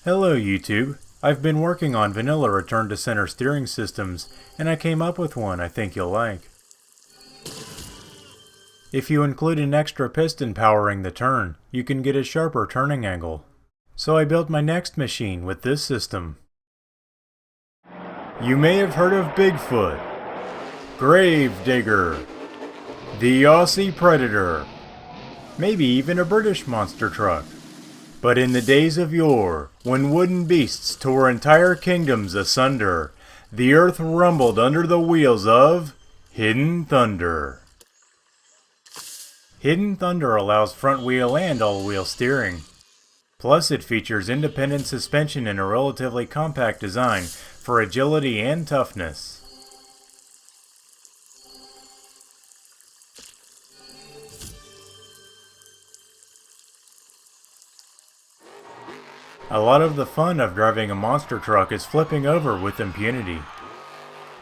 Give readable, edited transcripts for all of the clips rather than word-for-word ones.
Hello YouTube. I've been working on vanilla return to center steering systems, and I came up with one I think you'll like. If you include an extra piston powering the turn, you can get a sharper turning angle. So I built my next machine with this system. You may have heard of Bigfoot, Gravedigger, the Aussie Predator, maybe even a British monster truck. But in the days of yore, when wooden beasts tore entire kingdoms asunder, the earth rumbled under the wheels of Hidden Thunder. Hidden Thunder allows front wheel and all-wheel steering. Plus it features independent suspension and a relatively compact design for agility and toughness. A lot of the fun of driving a monster truck is flipping over with impunity.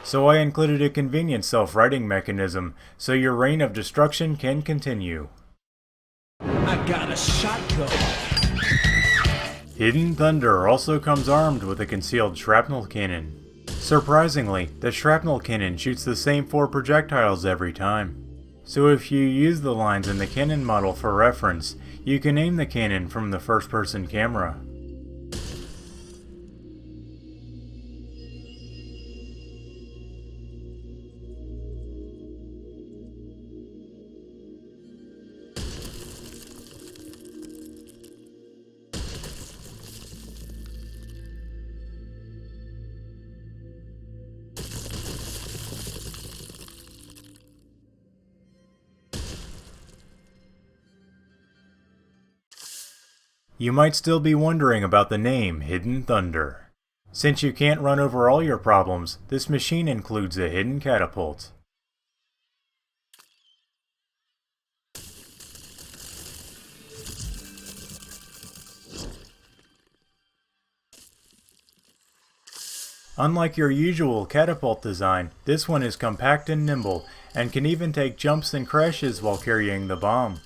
So I included a convenient self-righting mechanism so your reign of destruction can continue. I got a shotgun. Hidden Thunder also comes armed with a concealed shrapnel cannon. Surprisingly, the shrapnel cannon shoots the same 4 projectiles every time. So if you use the lines in the cannon model for reference, you can aim the cannon from the first-person camera. You might still be wondering about the name Hidden Thunder. Since you can't run over all your problems, this machine includes a hidden catapult. Unlike your usual catapult design, this one is compact and nimble, and can even take jumps and crashes while carrying the bomb.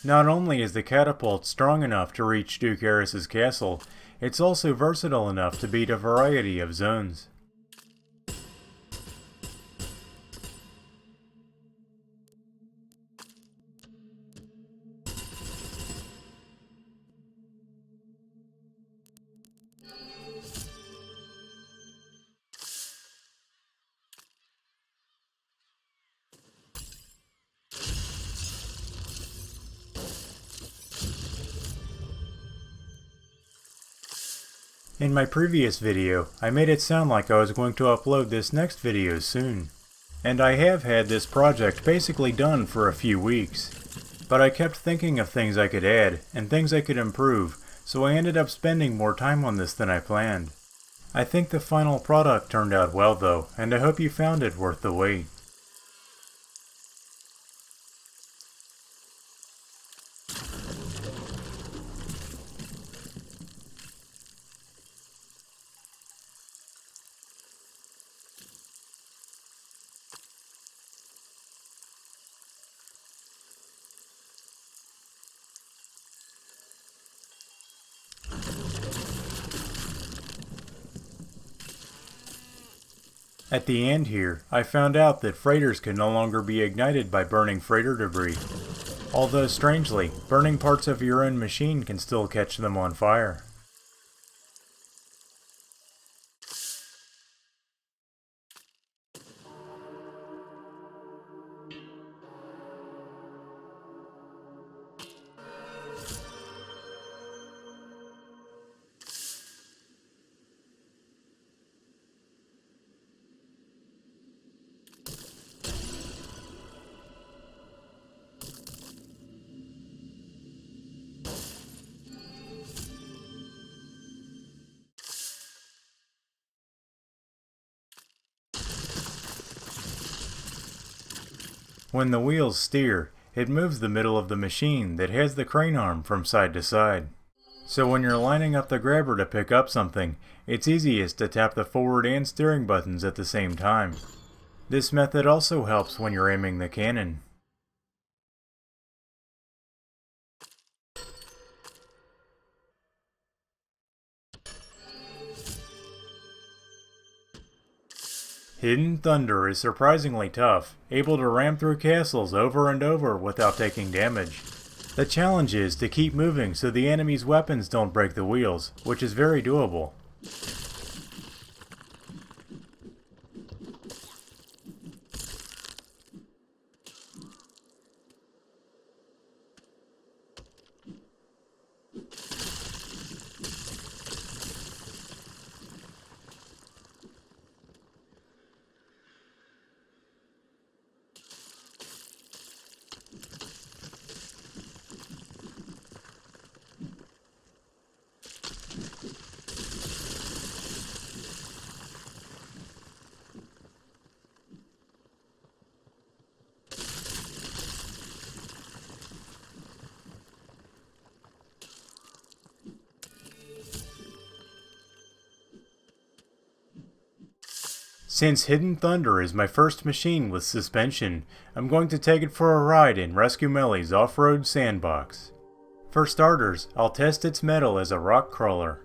Not only is the catapult strong enough to reach Duke Eris's castle, it's also versatile enough to beat a variety of zones. In my previous video, I made it sound like I was going to upload this next video soon. And I have had this project basically done for a few weeks. But I kept thinking of things I could add, and things I could improve, so I ended up spending more time on this than I planned. I think the final product turned out well though, and I hope you found it worth the wait. At the end here, I found out that freighters can no longer be ignited by burning freighter debris. Although strangely, burning parts of your own machine can still catch them on fire. When the wheels steer, it moves the middle of the machine that has the crane arm from side to side. So when you're lining up the grabber to pick up something, it's easiest to tap the forward and steering buttons at the same time. This method also helps when you're aiming the cannon. Hidden Thunder is surprisingly tough, able to ram through castles over and over without taking damage. The challenge is to keep moving so the enemy's weapons don't break the wheels, which is very doable. Since Hidden Thunder is my first machine with suspension, I'm going to take it for a ride in Rascumeli's Offroad Sandbox. For starters, I'll test its mettle as a rock crawler.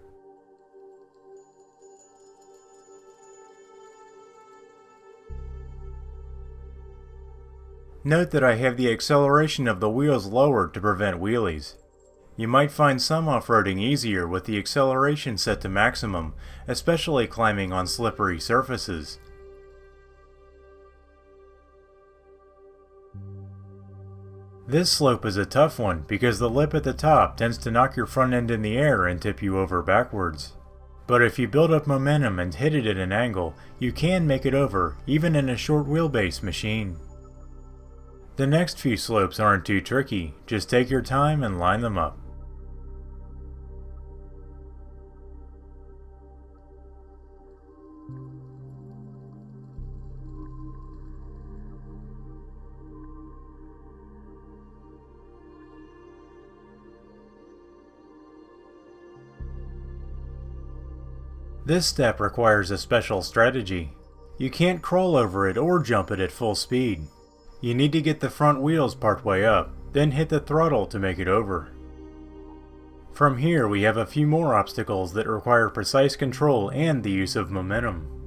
Note that I have the acceleration of the wheels lowered to prevent wheelies. You might find some off-roading easier with the acceleration set to maximum, especially climbing on slippery surfaces. This slope is a tough one because the lip at the top tends to knock your front end in the air and tip you over backwards. But if you build up momentum and hit it at an angle, you can make it over, even in a short wheelbase machine. The next few slopes aren't too tricky, just take your time and line them up. This step requires a special strategy. You can't crawl over it or jump it at full speed. You need to get the front wheels partway up, then hit the throttle to make it over. From here we have a few more obstacles that require precise control and the use of momentum.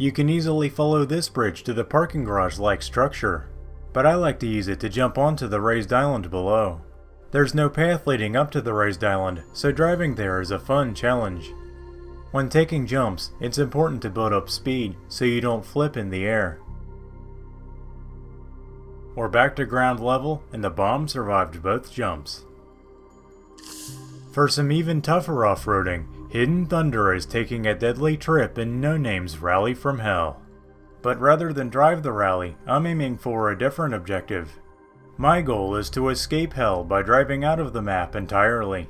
You can easily follow this bridge to the parking garage-like structure, but I like to use it to jump onto the raised island below. There's no path leading up to the raised island, so driving there is a fun challenge. When taking jumps, it's important to build up speed so you don't flip in the air. We're back to ground level, and the bomb survived both jumps. For some even tougher off-roading, Hidden Thunder is taking a deadly trip in No Name's Rally from Hell. But rather than drive the rally, I'm aiming for a different objective. My goal is to escape Hell by driving out of the map entirely.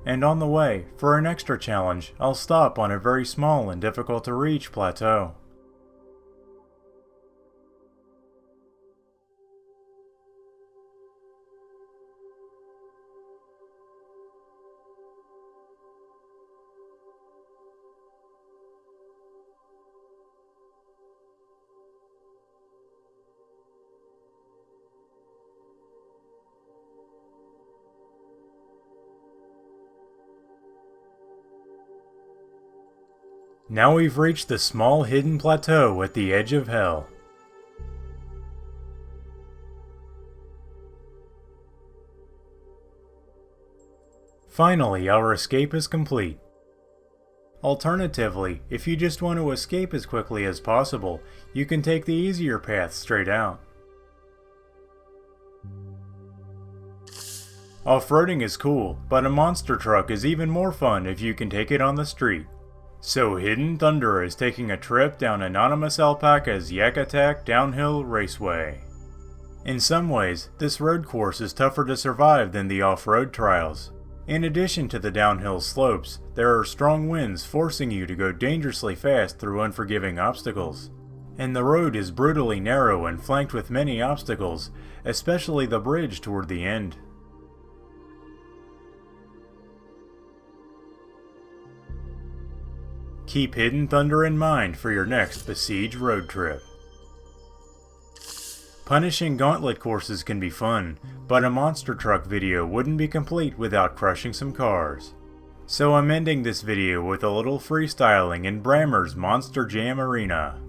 And on the way, for an extra challenge, I'll stop on a very small and difficult to reach plateau. Now we've reached the small hidden plateau at the edge of Hell. Finally, our escape is complete. Alternatively, if you just want to escape as quickly as possible, you can take the easier path straight out. Off-roading is cool, but a monster truck is even more fun if you can take it on the street. So Hidden Thunder is taking a trip down AnonymousAlpaca's YakAttack downhill raceway. In some ways, this road course is tougher to survive than the off-road trials. In addition to the downhill slopes, there are strong winds forcing you to go dangerously fast through unforgiving obstacles. And the road is brutally narrow and flanked with many obstacles, especially the bridge toward the end. Keep Hidden Thunder in mind for your next Besiege road trip. Punishing gauntlet courses can be fun, but a monster truck video wouldn't be complete without crushing some cars. So I'm ending this video with a little freestyling in Brammer's Monster Jam Arena.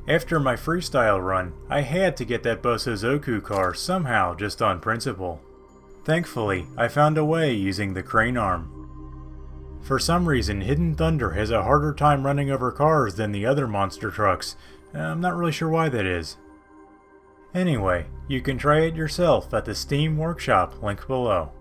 After my freestyle run, I had to get that Bosozoku car somehow just on principle. Thankfully, I found a way using the crane arm. For some reason, Hidden Thunder has a harder time running over cars than the other monster trucks. I'm not really sure why that is. Anyway, you can try it yourself at the Steam Workshop link below.